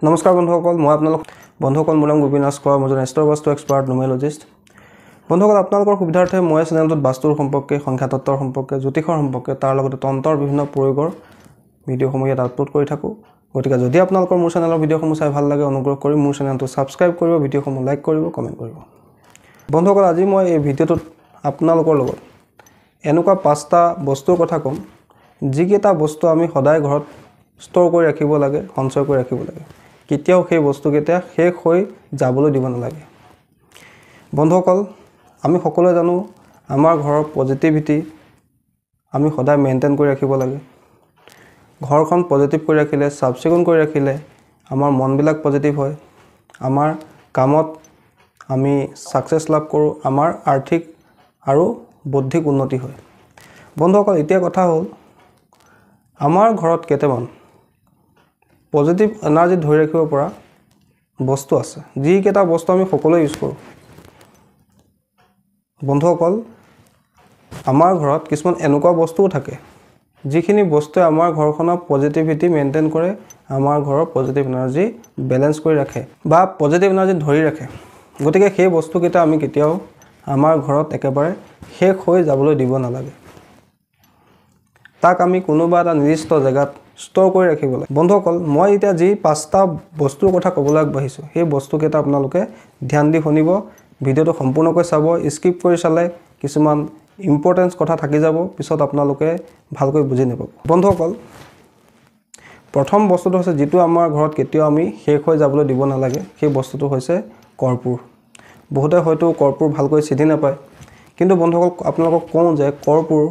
নমস্কাৰ বন্ধুসকল, মই আপোনালোক বন্ধুসকল মোৰ নাম গোবিনাশ কোৱা, মই এজন বাস্তু এক্সপাৰ্ট নিউমেৰলজিষ্ট। বন্ধুসকল, আপোনালোকৰ সুবিধাৰ্থে মই চেনেলটোত বাস্তুৰ সম্পৰ্কে, সংখ্যাতত্বৰ সম্পৰ্কে, জ্যোতিষৰ সম্পৰ্কে, তাৰ লগতে তন্ত্ৰৰ বিভিন্ন প্ৰয়োগৰ ভিডিঅ'সমূহ ইয়াত আপলোড কৰি থাকোঁ। গতিকে যদি আপোনালোকৰ মোৰ চেনেলৰ ভিডিঅ'সমূহ চাই ভাল লাগে, অনুগ্ৰহ কৰি মোৰ চেনেলটো ছাবস্ক্ৰাইব কৰিব, ভিডিঅ'সমূহ লাইক কৰিব, কমেণ্ট কৰিব। বন্ধুসকল, আজি মই এই ভিডিঅ'টোত আপোনালোকৰ লগত এনেকুৱা 5টা বস্তুৰ কথা ক'ম, যিকেইটা বস্তু আমি সদায় ঘৰত ষ্ট'ৰ কৰি ৰাখিব লাগে, সঞ্চয় কৰি ৰাখিব লাগে। কেতিয়াও সেই বস্তুকেইটা শেষ হৈ যাবলৈ দিব নালাগে। বন্ধুসকল, আমি সকলোৱে জানো আমাৰ ঘৰৰ পজিটিভিটি আমি সদায় মেইনটেইন কৰি ৰাখিব লাগে। ঘৰখন পজিটিভ কৰি ৰাখিলে, চাফ চিকুণ কৰি ৰাখিলে আমাৰ মনবিলাক পজিটিভ হয়। আমাৰ কামত আমি ছাকচেছ লাভ কৰোঁ, আমাৰ আৰ্থিক আৰু বৌদ্ধিক উন্নতি হয়। বন্ধুসকল, এতিয়া কথা হ'ল আমাৰ ঘৰত কেইটামান পজিটিভ এনাৰ্জি ধৰি ৰাখিব পৰা বস্তু আছে, যিকেইটা বস্তু আমি সকলোৱে ইউজ কৰোঁ। বন্ধুসকল, আমাৰ ঘৰত কিছুমান এনেকুৱা বস্তুও থাকে যিখিনি বস্তুৱে আমাৰ ঘৰখনৰ পজিটিভিটি মেইনটেইন কৰে, আমাৰ ঘৰৰ পজিটিভ এনাৰ্জি বেলেঞ্চ কৰি ৰাখে বা পজিটিভ এনাৰ্জি ধৰি ৰাখে। গতিকে সেই বস্তুকেইটা আমি কেতিয়াও আমাৰ ঘৰত একেবাৰে শেষ হৈ যাবলৈ দিব নালাগে। তাক আমি কোনোবা এটা নিৰ্দিষ্ট জেগাত ষ্ট'ৰ কৰি ৰাখিব লাগে। বন্ধুসকল, মই এতিয়া যি 5টা বস্তুৰ কথা ক'বলৈ আগবাঢ়িছোঁ, সেই বস্তুকেইটা আপোনালোকে ধ্যান দি শুনিব, ভিডিঅ'টো সম্পূৰ্ণকৈ চাব। স্কিপ কৰি চালে কিছুমান ইম্পৰ্টেঞ্চ কথা থাকি যাব, পিছত আপোনালোকে ভালকৈ বুজি নাপাব। বন্ধুসকল, প্ৰথম বস্তুটো হৈছে যিটো আমাৰ ঘৰত কেতিয়াও আমি শেষ হৈ যাবলৈ দিব নালাগে, সেই বস্তুটো হৈছে কৰ্পূৰ। বহুতে হয়তো কৰ্পূৰ ভালকৈ চিনি নাপায়, কিন্তু বন্ধুসকল আপোনালোকক কওঁ যে কৰ্পূৰ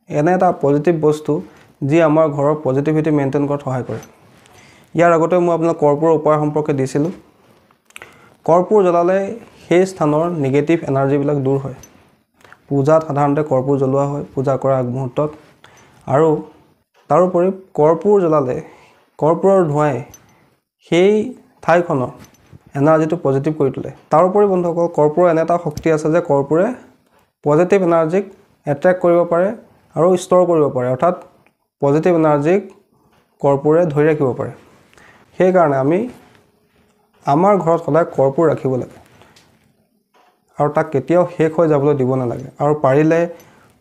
এনে এটা পজিটিভ বস্তু যি আমাৰ ঘৰৰ পজিটিভিটি মেইনটেইন কৰাত সহায় কৰে। ইয়াৰ আগতে মই আপোনাক কৰ্পূৰৰ উপায় সম্পৰ্কে দিছিলোঁ। কৰ্পূৰ জ্বলালে সেই স্থানৰ নিগেটিভ এনাৰ্জিবিলাক দূৰ হয়। পূজাত সাধাৰণতে কৰ্পূৰ জ্বলোৱা হয়, পূজা কৰাৰ আগমুহূৰ্তত। আৰু তাৰোপৰি কৰ্পূৰ জ্বলালে কৰ্পূৰৰ ধোঁৱাই সেই ঠাইখনৰ এনাৰ্জিটো পজিটিভ কৰি তোলে। তাৰোপৰি বন্ধুসকল, কৰ্পূৰৰ এনে এটা শক্তি আছে যে কৰ্পূৰে পজিটিভ এনাৰ্জিক এট্ৰেক্ট কৰিব পাৰে আৰু ষ্ট'ৰ কৰিব পাৰে, অৰ্থাৎ পজিটিভ এনাৰ্জিক কৰ্পূৰে ধৰি ৰাখিব পাৰে। সেইকাৰণে আমি আমাৰ ঘৰত সদায় কৰ্পূৰ ৰাখিব লাগে আৰু তাক কেতিয়াও শেষ হৈ যাবলৈ দিব নালাগে। আৰু পাৰিলে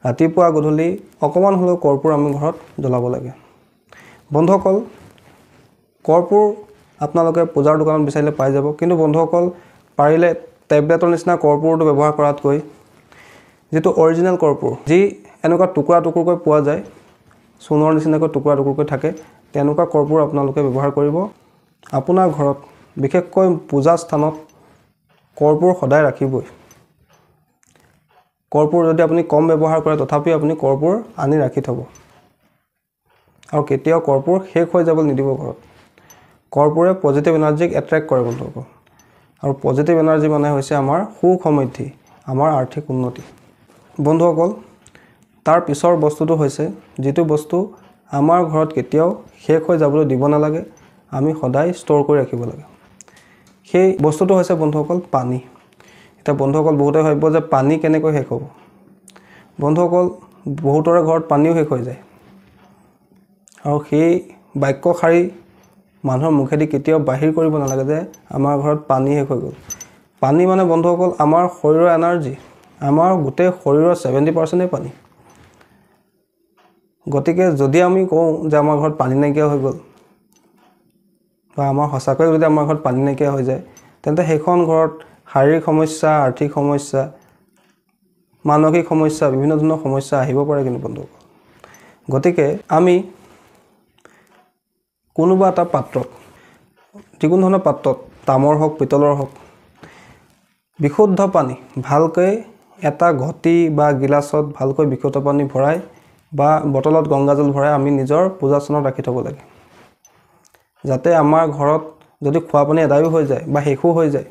ৰাতিপুৱা গধূলি অকণমান হ'লেও কৰ্পূৰ আমি ঘৰত জ্বলাব লাগে। বন্ধুসকল, কৰ্পূৰ আপোনালোকে পূজাৰ দোকানত বিচাৰিলে পাই যাব, কিন্তু বন্ধুসকল পাৰিলে টেবলেটৰ নিচিনা কৰ্পূৰটো ব্যৱহাৰ কৰাতকৈ যিটো অৰিজিনেল কৰ্পূৰ, যি এনেকুৱা টুকুৰা টুকুৰকৈ পোৱা যায়, চূণৰ নিচিনাকৈ টুকুৰা টুকুৰকৈ থাকে, তেনেকুৱা কৰ্পূৰ আপোনালোকে ব্যৱহাৰ কৰিব। আপোনাৰ ঘৰত বিশেষকৈ পূজা স্থানত কৰ্পূৰ সদায় ৰাখিবই। কৰ্পূৰ যদি আপুনি কম ব্যৱহাৰ কৰে, তথাপিও আপুনি কৰ্পূৰ আনি ৰাখি থ'ব আৰু কেতিয়াও কৰ্পূৰ শেষ হৈ যাবলৈ নিদিব ঘৰত। কৰ্পূৰে পজিটিভ এনাৰ্জিক এট্ৰেক্ট কৰে বন্ধুসকল, আৰু পজিটিভ এনাৰ্জি মানে হৈছে আমাৰ সুখ সমৃদ্ধি, আমাৰ আৰ্থিক উন্নতি। বন্ধুসকল, তাৰ পিছৰ বস্তুটো হৈছে যিটো বস্তু আমাৰ ঘৰত কেতিয়াও শেষ হৈ যাবলৈ দিব নালাগে, আমি সদায় ষ্ট'ৰ কৰি ৰাখিব লাগে। সেই বস্তুটো হৈছে বন্ধুসকল পানী। এতিয়া বন্ধুসকল বহুতে ভাবিব যে পানী কেনেকৈ শেষ হ'ব। বন্ধুসকল, বহুতৰে ঘৰত পানীও শেষ হৈ যায়, আৰু সেই বাক্যশাৰী মানুহৰ মুখেদি কেতিয়াও বাহিৰ কৰিব নালাগে যে আমাৰ ঘৰত পানী শেষ হৈ গ'ল। পানী মানে বন্ধুসকল আমাৰ শৰীৰৰ এনাৰ্জি, আমাৰ গোটেই শৰীৰৰ 70%ই পানী। গতিকে যদি আমি কওঁ যে আমাৰ ঘৰত পানী নাইকিয়া হৈ গ'ল, বা আমাৰ সঁচাকৈ যদি আমাৰ ঘৰত পানী নাইকিয়া হৈ যায়, তেন্তে সেইখন ঘৰত শাৰীৰিক সমস্যা, আৰ্থিক সমস্যা, মানসিক সমস্যা, বিভিন্ন ধৰণৰ সমস্যা আহিব পাৰে। কিন্তু বন্ধুসকল, গতিকে আমি কোনোবা এটা পাত্ৰত, যিকোনো ধৰণৰ পাত্ৰত, তামৰ হওক পিতলৰ হওক, বিশুদ্ধ পানী ভালকৈ এটা ঘটি বা গিলাচত ভালকৈ বিশুদ্ধ পানী ভৰাই বা বটলত গংগাজল ভৰাই আমি নিজৰ পূজাস্থানত ৰাখি থ'ব লাগে, যাতে আমাৰ ঘৰত যদি খোৱা পানী এদায়ো হৈ যায় বা শেষো হৈ যায়,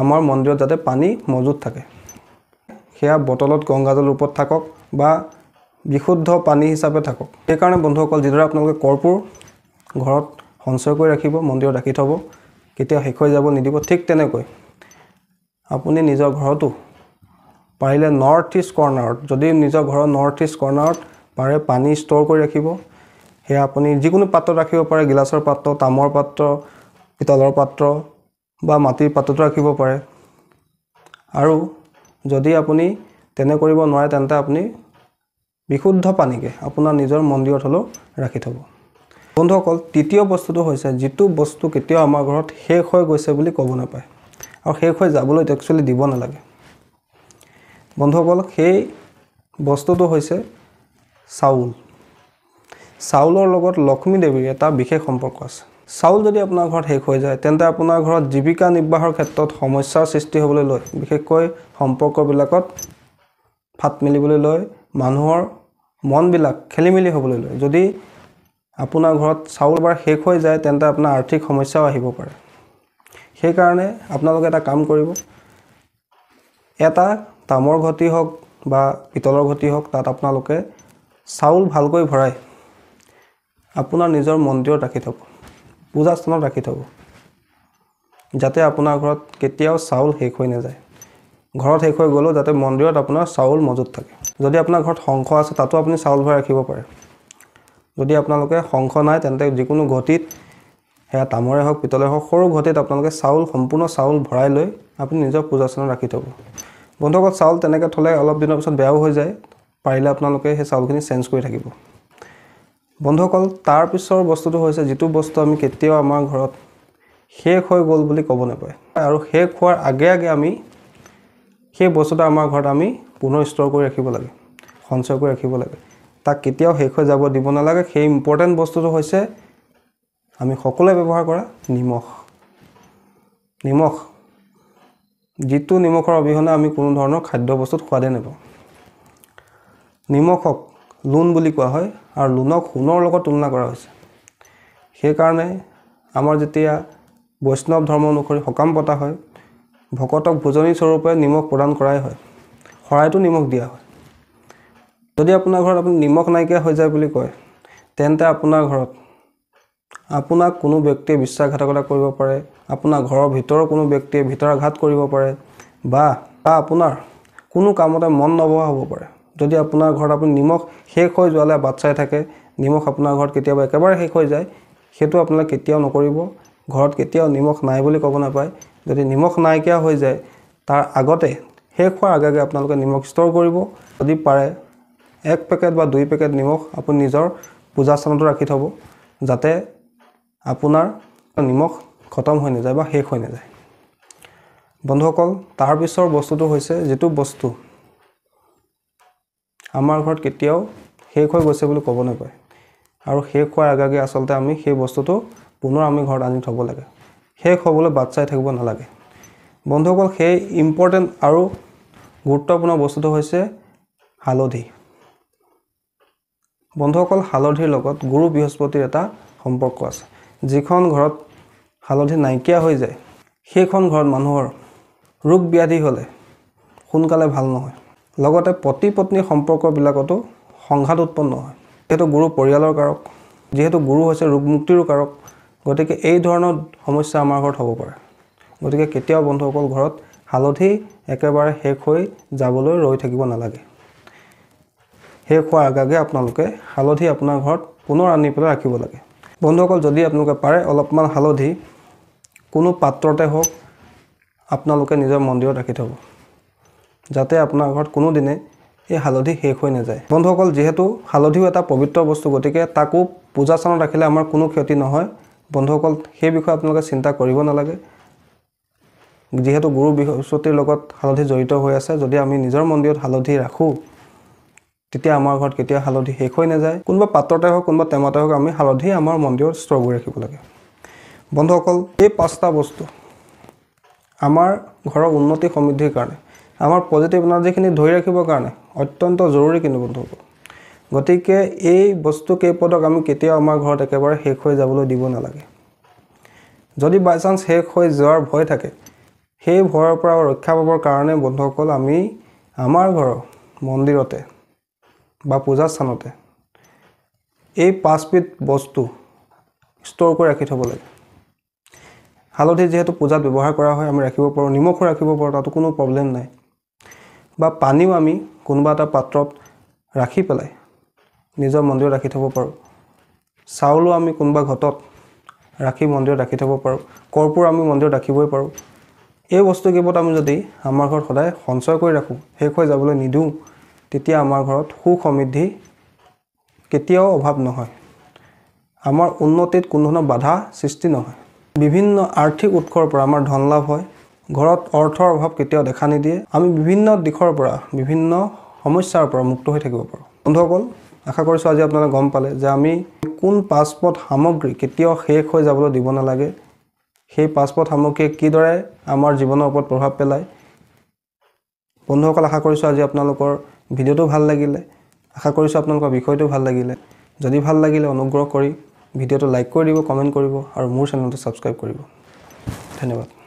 আমাৰ মন্দিৰত যাতে পানী মজুত থাকে। সেয়া বটলত গংগাজল ৰূপত থাকক বা বিশুদ্ধ পানী হিচাপে থাকক। সেইকাৰণে বন্ধুসকল, যিদৰে আপোনালোকে কৰ্পূৰ ঘৰত সঞ্চয় কৰি ৰাখিব, মন্দিৰত ৰাখি থ'ব, কেতিয়াও শেষ হৈ যাব নিদিব, ঠিক তেনেকৈ আপুনি নিজৰ ঘৰতো পাৰিলে নৰ্থ ইষ্ট কৰ্নাৰত, যদি নিজৰ ঘৰৰ নৰ্থ ইষ্ট কৰ্নাৰত পাৰে পানী ষ্ট'ৰ কৰি ৰাখিব। সেয়া আপুনি যিকোনো পাত্ৰত ৰাখিব পাৰে, গিলাচৰ পাত্ৰ, তামৰ পাত্ৰ, পিতলৰ পাত্ৰ বা মাটিৰ পাত্ৰতো ৰাখিব পাৰে। আৰু যদি আপুনি তেনে কৰিব নোৱাৰে তেন্তে আপুনি বিশুদ্ধ পানীকে আপোনাৰ নিজৰ মন্দিৰত হ'লেও ৰাখি থ'ব। বন্ধুসকল, তৃতীয় বস্তুটো হৈছে যিটো বস্তু কেতিয়াও আমাৰ ঘৰত শেষ হৈ গৈছে বুলি ক'ব নাপায় আৰু শেষ হৈ যাবলৈ একচুৱেলি দিব নালাগে। বন্ধুসকল, সেই বস্তুটো হৈছে চাউল। চাউলৰ লগত লক্ষ্মী দেৱীৰ এটা বিশেষ সম্পৰ্ক আছে। চাউল যদি আপোনাৰ ঘৰত শেষ হৈ যায় তেন্তে আপোনাৰ ঘৰত জীৱিকা নিৰ্বাহৰ ক্ষেত্ৰত সমস্যাৰ সৃষ্টি হ'বলৈ লয়, বিশেষকৈ সম্পৰ্কবিলাকত ফাট মেলিবলৈ লয়, মানুহৰ মনবিলাক খেলিমেলি হ'বলৈ লয়। যদি আপোনাৰ ঘৰত চাউল এবাৰ শেষ হৈ যায় তেন্তে আপোনাৰ আৰ্থিক সমস্যাও আহিব পাৰে। সেইকাৰণে আপোনালোকে এটা কাম কৰিব, এটা তামৰ ঘটি হওক বা পিতলৰ ঘটি হওক, তাত আপোনালোকে চাউল ভালকৈ ভৰাই আপোনাৰ নিজৰ মন্দিৰত ৰাখি থ'ব, পূজা স্থানত ৰাখি থ'ব, যাতে আপোনাৰ ঘৰত কেতিয়াও চাউল শেষ হৈ নাযায়। ঘৰত শেষ হৈ গ'লেও যাতে মন্দিৰত আপোনাৰ চাউল মজুত থাকে। যদি আপোনাৰ ঘৰত শংখ আছে তাতো আপুনি চাউল ভৰাই ৰাখিব পাৰে। যদি আপোনালোকে শংখ নাই তেন্তে যিকোনো ঘটিত, সেয়া তামৰে হওক পিতলে হওক, সৰু ঘটিত আপোনালোকে চাউল, সম্পূৰ্ণ চাউল ভৰাই লৈ আপুনি নিজৰ পূজা স্থানত ৰাখি থ'ব। বন্ধুসকল, চাউল তেনেকৈ থ'লে অলপ দিনৰ পিছত বেয়াও হৈ যায়, পাৰিলে আপোনালোকে সেই চাউলখিনি চেঞ্জ কৰি থাকিব। বন্ধুসকল, তাৰ পিছৰ বস্তুটো হৈছে যিটো বস্তু আমি কেতিয়াও আমাৰ ঘৰত শেষ হৈ গ'ল বুলি ক'ব নাপায় আৰু শেষ হোৱাৰ আগে আগে আমি সেই বস্তুটো আমাৰ ঘৰত আমি পুনৰ ষ্ট'ৰ কৰি ৰাখিব লাগে, সঞ্চয় কৰি ৰাখিব লাগে। তাক কেতিয়াও শেষ হৈ যাব দিব নালাগে। সেই ইম্পৰ্টেণ্ট বস্তুটো হৈছে আমি সকলোৱে ব্যৱহাৰ কৰা নিমখ। নিমখ, যিটো নিমখৰ অবিহনে আমি কোনো ধৰণৰ খাদ্য বস্তুত সোৱাদেই নাপাওঁ। নিমখক লোণ বুলি কোৱা হয় আৰু লোণক সোণৰ লগত তুলনা কৰা হৈছে। সেইকাৰণে আমাৰ যেতিয়া বৈষ্ণৱ ধৰ্ম অনুসৰি সকাম পতা হয়, ভকতক ভোজনী স্বৰূপে নিমখ প্ৰদান কৰাই হয়, শৰাইতো নিমখ দিয়া হয়। যদি আপোনাৰ ঘৰত আপুনি নিমখ নাইকিয়া হৈ যায় বুলি কয় তেন্তে আপোনাৰ ঘৰত আপোনাক কোনো ব্যক্তিয়ে বিশ্বাসঘাতকতা কৰিব পাৰে, আপোনাৰ ঘৰৰ ভিতৰৰ কোনো ব্যক্তিয়ে ভিতৰাঘাত কৰিব পাৰে বা আপোনাৰ কোনো কামতে মন নবহা হ'ব পাৰে। যদি আপোনাৰ ঘৰত আপুনি নিমখ শেষ হৈ যোৱালৈ বাট চাই থাকে, নিমখ আপোনাৰ ঘৰত কেতিয়াবা একেবাৰে শেষ হৈ যায়, সেইটো আপোনালোকে কেতিয়াও নকৰিব। ঘৰত কেতিয়াও নিমখ নাই বুলি ক'ব নাপায়। যদি নিমখ নাইকিয়া হৈ যায় তাৰ আগতে, শেষ হোৱাৰ আগে আগে আপোনালোকে নিমখ ষ্ট'ৰ কৰিব। যদি পাৰে 1 পেকেট বা 2 পেকেট নিমখ আপুনি নিজৰ পূজা স্থানতো ৰাখি থ'ব, যাতে আপোনাৰ নিমখ খতম হৈ নাযায় বা শেষ হৈ নাযায়। বন্ধুসকল, তাৰ পিছৰ বস্তুটো হৈছে যিটো বস্তু আমাৰ ঘৰত কেতিয়াও শেষ হৈ গৈছে বুলি ক'ব নাপায় আৰু শেষ হোৱাৰ আগে আগে আচলতে আমি সেই বস্তুটো পুনৰ আমি ঘৰত আনি থ'ব লাগে, শেষ হ'বলৈ বাট চাই থাকিব নালাগে। বন্ধুসকল, সেই ইম্পৰ্টেণ্ট আৰু গুৰুত্বপূৰ্ণ বস্তুটো হৈছে হালধি। বন্ধুসকল, হালধিৰ লগত গুৰু বৃহস্পতিৰ এটা সম্পৰ্ক আছে। যিখন ঘৰত হালধি নাইকিয়া হৈ যায় সেইখন ঘৰত মানুহৰ ৰোগ ব্যাধি হ'লে সোনকালে ভাল নহয়। লগতে পতি পত্নীৰ সম্পৰ্কবিলাকতো সংঘাত উৎপন্ন হয়। যিহেতু গুৰু পৰিয়ালৰ কাৰক, যিহেতু গুৰু হৈছে ৰোগ মুক্তিৰো কাৰক, গতিকে এই ধৰণৰ সমস্যা আমাৰ ঘৰত হ'ব পাৰে। গতিকে কেতিয়াও বন্ধুসকল ঘৰত হালধি একেবাৰে শেষ হৈ যাবলৈ ৰৈ থাকিব নালাগে। শেষ হোৱাৰ আগে আগে আপোনালোকে হালধি আপোনাৰ ঘৰত পুনৰ আনি পেলাই ৰাখিব লাগে। বন্ধুসকল, যদি আপোনালোকে পাৰে অলপমান হালধি কোনো পাত্ৰতে হওক আপোনালোকে নিজৰ মন্দিৰত ৰাখি থ'ব, যাতে আপোনাৰ ঘৰত কোনোদিনে এই হালধি শেষ হৈ নাযায়। বন্ধুসকল, যিহেতু হালধিও এটা পবিত্ৰ বস্তু, গতিকে তাকো পূজা স্থানত ৰাখিলে আমাৰ কোনো ক্ষতি নহয়। বন্ধুসকল, সেই বিষয়ে আপোনালোকে চিন্তা কৰিব নালাগে। যিহেতু গুৰু বৃহস্পতিৰ লগত হালধি জড়িত হৈ আছে, যদি আমি নিজৰ মন্দিৰত হালধি ৰাখোঁ তেতিয়া আমাৰ ঘৰত কেতিয়াও হালধি শেষ হৈ নাযায়। কোনোবা পাত্ৰতে হওক কোনোবা টেমাতে হওক আমি হালধি আমাৰ মন্দিৰত ষ্ট'ৰ কৰি ৰাখিব লাগে। বন্ধুসকল, এই 5টা বস্তু আমাৰ ঘৰৰ উন্নতি সমৃদ্ধিৰ কাৰণে, আমাৰ পজিটিভ এনাৰ্জিখিনি ধৰি ৰাখিবৰ কাৰণে অত্যন্ত জৰুৰী কিন্তু বন্ধুসকল। গতিকে এই বস্তু কেইপদক আমি কেতিয়াও আমাৰ ঘৰত একেবাৰে শেষ হৈ যাবলৈ দিব নালাগে। যদি বাই চান্স শেষ হৈ যোৱাৰ ভয় থাকে, সেই ভয়ৰ পৰা ৰক্ষা পাবৰ কাৰণে বন্ধুসকল আমি আমাৰ ঘৰৰ মন্দিৰতে বা পূজা স্থানতে এই 5বিধ বস্তু ষ্ট'ৰ কৰি ৰাখি থ'ব লাগে। হালধি যিহেতু পূজাত ব্যৱহাৰ কৰা হয়, আমি ৰাখিব পাৰোঁ, নিমখো ৰাখিব পাৰোঁ, তাতো কোনো প্ৰব্লেম নাই। বা পানীও আমি কোনোবা এটা পাত্ৰত ৰাখি পেলাই নিজৰ মন্দিৰত ৰাখি থ'ব পাৰোঁ। চাউলো আমি কোনোবা ঘটত ৰাখি মন্দিৰত ৰাখি থ'ব পাৰোঁ, কৰ্পূৰ আমি মন্দিৰত ৰাখিবই পাৰোঁ। এই বস্তুকেইপদ আমি যদি আমাৰ ঘৰত সদায় সঞ্চয় কৰি ৰাখোঁ, শেষ হৈ যাবলৈ নিদিওঁ, তেতিয়া আমাৰ ঘৰত সুখ সমৃদ্ধি কেতিয়াও অভাৱ নহয়। আমাৰ উন্নতিত কোনো ধৰণৰ বাধা সৃষ্টি নহয়। বিভিন্ন আৰ্থিক উৎসৰ পৰা আমাৰ ধন লাভ হয়। ঘৰত অৰ্থৰ অভাৱ কেতিয়াও দেখা নিদিয়ে। আমি বিভিন্ন দিশৰ পৰা বিভিন্ন সমস্যাৰ পৰা মুক্ত হৈ থাকিব পাৰোঁ। বন্ধুসকল, আশা কৰিছোঁ আজি আপোনালোকে গম পালে যে আমি কোন পাঁচপদ সামগ্ৰী কেতিয়াও শেষ হৈ যাবলৈ দিব নালাগে। সেই পাঁচপদ সামগ্ৰীয়ে কিদৰে আমাৰ জীৱনৰ ওপৰত প্ৰভাৱ পেলায়। বন্ধুসকল, আশা কৰিছোঁ আজি আপোনালোকৰ ভিডিঅ'টো ভাল লাগিলে। আশা কৰিছোঁ আপোনালোকৰ বিষয়টো ভাল লাগিলে। যদি ভাল লাগিলে অনুগ্ৰহ কৰি ভিডিঅ'টো লাইক কৰি দিব, কমেণ্ট কৰিব আৰু মোৰ চেনেলটো ছাবস্ক্ৰাইব কৰিব। ধন্যবাদ।